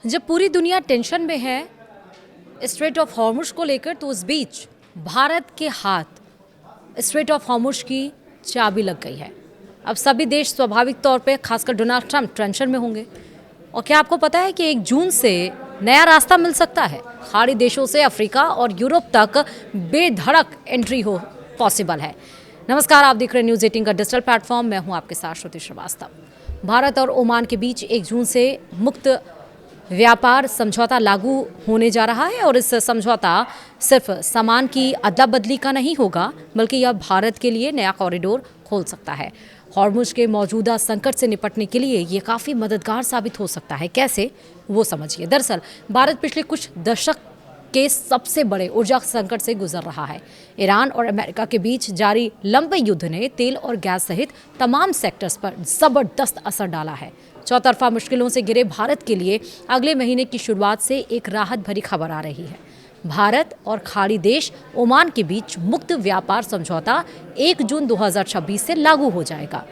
जब पूरी दुनिया टेंशन में है स्ट्रेट ऑफ हॉर्मुज को लेकर, तो उस बीच भारत के हाथ स्ट्रेट ऑफ हॉर्मुज की चाबी लग गई है। अब सभी देश स्वाभाविक तौर पे, खासकर डोनाल्ड ट्रंप, टेंशन में होंगे। और क्या आपको पता है कि 1 जून से नया रास्ता मिल सकता है? खाड़ी देशों से अफ्रीका और यूरोप तक बेधड़क एंट्री हो पॉसिबल है। नमस्कार, आप देख रहे हैं न्यूज़ 18 का डिजिटल प्लेटफॉर्म। मैं हूं आपके साथ श्रुति श्रीवास्तव। भारत और ओमान के बीच 1 जून से मुक्त व्यापार समझौता लागू होने जा रहा है और इस समझौता सिर्फ सामान की अदला बदली का नहीं होगा, बल्कि यह भारत के लिए नया कॉरिडोर खोल सकता है। हॉर्मुज के मौजूदा संकट से निपटने के लिए ये काफ़ी मददगार साबित हो सकता है। कैसे, वो समझिए। दरअसल भारत पिछले कुछ दशक के सबसे बड़े ऊर्जा संकट से गुजर रहा है। ईरान और अमेरिका के बीच जारी लंबे युद्ध ने तेल और गैस सहित तमाम सेक्टर्स पर जबरदस्त असर डाला है। चौतरफा मुश्किलों से घिरे भारत के लिए अगले महीने की शुरुआत से एक राहत भरी खबर आ रही है। भारत और खाड़ी देश ओमान के बीच मुक्त व्यापार समझौता 1 जून 2026 से लागू हो जाएगा।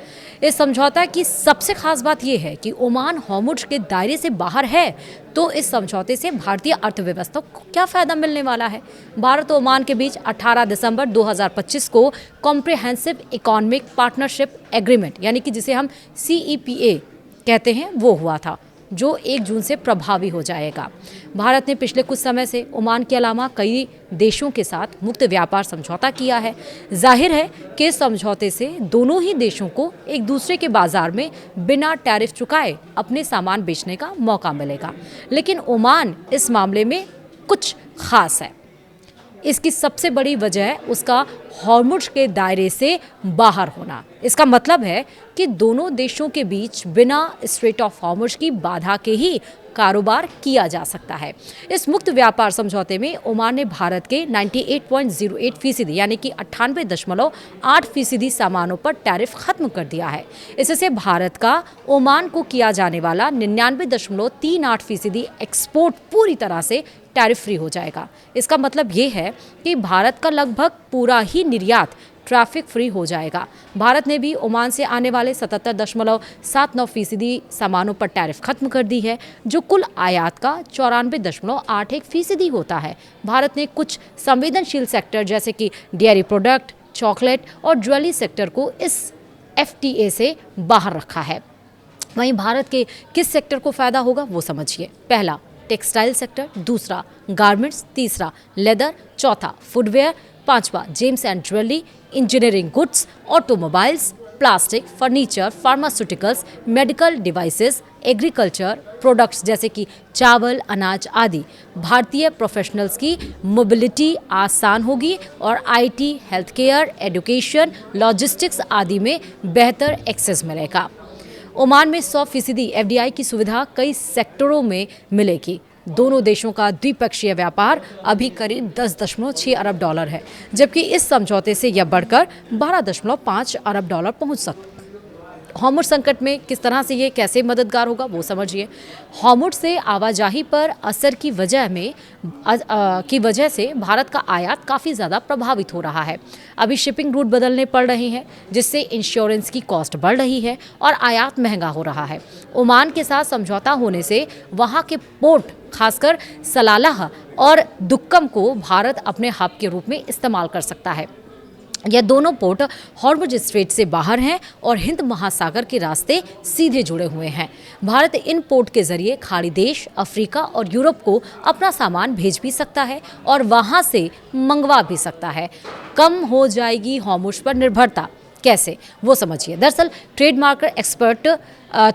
इस समझौता की सबसे खास बात यह है कि ओमान हॉर्मुज के दायरे से बाहर है, तो इस समझौते से भारतीय अर्थव्यवस्था को क्या फायदा मिलने वाला है? भारत और ओमान के बीच 18 दिसंबर 2025 को कॉम्प्रिहेंसिव इकोनॉमिक पार्टनरशिप एग्रीमेंट, यानी कि जिसे हम CEPA कहते हैं, वो हुआ था, जो 1 जून से प्रभावी हो जाएगा। भारत ने पिछले कुछ समय से ओमान के अलावा कई देशों के साथ मुक्त व्यापार समझौता किया है। जाहिर है कि इस समझौते से दोनों ही देशों को एक दूसरे के बाजार में बिना टैरिफ चुकाए अपने सामान बेचने का मौका मिलेगा। लेकिन ओमान इस मामले में कुछ खास है। इसकी सबसे बड़ी वजह उसका हॉर्मुज के दायरे से बाहर होना। इसका मतलब है कि दोनों देशों के बीच बिना स्ट्रेट ऑफ हॉर्मुज की बाधा के ही कारोबार किया जा सकता है। इस मुक्त व्यापार समझौते में ओमान ने भारत के 98.08% यानी कि 98.8% सामानों पर टैरिफ खत्म कर दिया है। इससे भारत का ओमान को किया जाने वाला 99.38% एक्सपोर्ट पूरी तरह से टैरिफ फ्री हो जाएगा। इसका मतलब ये है कि भारत का लगभग पूरा ही निर्यात ट्रैफिक फ्री हो जाएगा। भारत ने भी ओमान से आने वाले 77.79% सामानों पर टैरिफ खत्म कर दी है, जो कुल आयात का 94.81% होता है। भारत ने कुछ संवेदनशील सेक्टर जैसे कि डेयरी प्रोडक्ट, चॉकलेट और ज्वेलरी सेक्टर को इस FTA से बाहर रखा है। वहीं भारत के किस सेक्टर को फायदा होगा, वो समझिए। पहला, टेक्सटाइल सेक्टर, दूसरा गारमेंट्स, तीसरा लेदर, चौथा फुटवेयर, पांचवा James and jewellery, engineering goods, automobiles, plastic, furniture, pharmaceuticals, medical devices, agriculture products जैसे कि चावल, अनाज आदि। भारतीय प्रोफेशनल्स की मोबिलिटी आसान होगी और IT, health care, education, logistics आदि में बेहतर एक्सेस मिलेगा। ओमान में 100% FDI की सुविधा कई सेक्टरों में मिलेगी। दोनों देशों का द्विपक्षीय व्यापार अभी करीब $10.6 अरब है, जबकि इस समझौते से यह बढ़कर $12.5 अरब पहुंच सकता है। हॉर्मुज संकट में किस तरह से ये कैसे मददगार होगा, वो समझिए। हॉर्मुज से आवाजाही पर असर की वजह से भारत का आयात काफ़ी ज़्यादा प्रभावित हो रहा है। अभी शिपिंग रूट बदलने पड़ रहे हैं, जिससे इंश्योरेंस की कॉस्ट बढ़ रही है और आयात महंगा हो रहा है। ओमान के साथ समझौता होने से वहाँ के पोर्ट, खासकर सलालाह और दुक्कम को भारत अपने हब के रूप में इस्तेमाल कर सकता है। यह दोनों पोर्ट हॉर्मुज स्ट्रेट से बाहर हैं और हिंद महासागर के रास्ते सीधे जुड़े हुए हैं। भारत इन पोर्ट के जरिए खाड़ी देश, अफ्रीका और यूरोप को अपना सामान भेज भी सकता है और वहां से मंगवा भी सकता है। कम हो जाएगी हॉर्मुज पर निर्भरता। कैसे, वो समझिए। दरअसल ट्रेड मार्केट एक्सपर्ट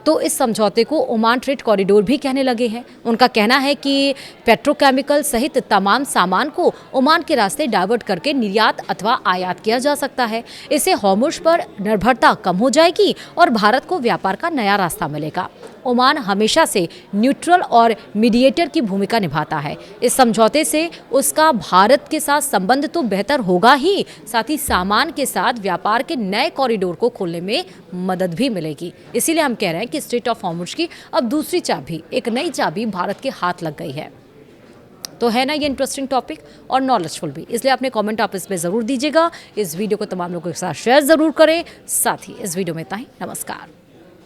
तो इस समझौते को ओमान ट्रेड कॉरिडोर भी कहने लगे हैं। उनका कहना है कि पेट्रोकेमिकल सहित तमाम सामान को ओमान के रास्ते डाइवर्ट करके निर्यात अथवा आयात किया जा सकता है। इससे हॉर्मुज पर निर्भरता कम हो जाएगी और भारत को व्यापार का नया रास्ता मिलेगा। ओमान हमेशा से न्यूट्रल और मीडिएटर की भूमिका निभाता है। इस समझौते से उसका भारत के साथ संबंध तो बेहतर होगा ही, साथ ही सामान के साथ व्यापार के नए कॉरिडोर को खोलने में मदद भी मिलेगी। इसीलिए हम कह रहे हैं कि स्ट्रेट ऑफ हॉर्मुज की अब दूसरी चाबी, एक नई चाबी भारत के हाथ लग गई है। तो है ना ये इंटरेस्टिंग टॉपिक और नॉलेजफुल भी, इसलिए अपने कमेंट आप इस पे ज़रूर दीजिएगा। इस वीडियो को तमाम लोगों के साथ शेयर ज़रूर करें। साथ ही इस वीडियो में इतना ही। नमस्कार।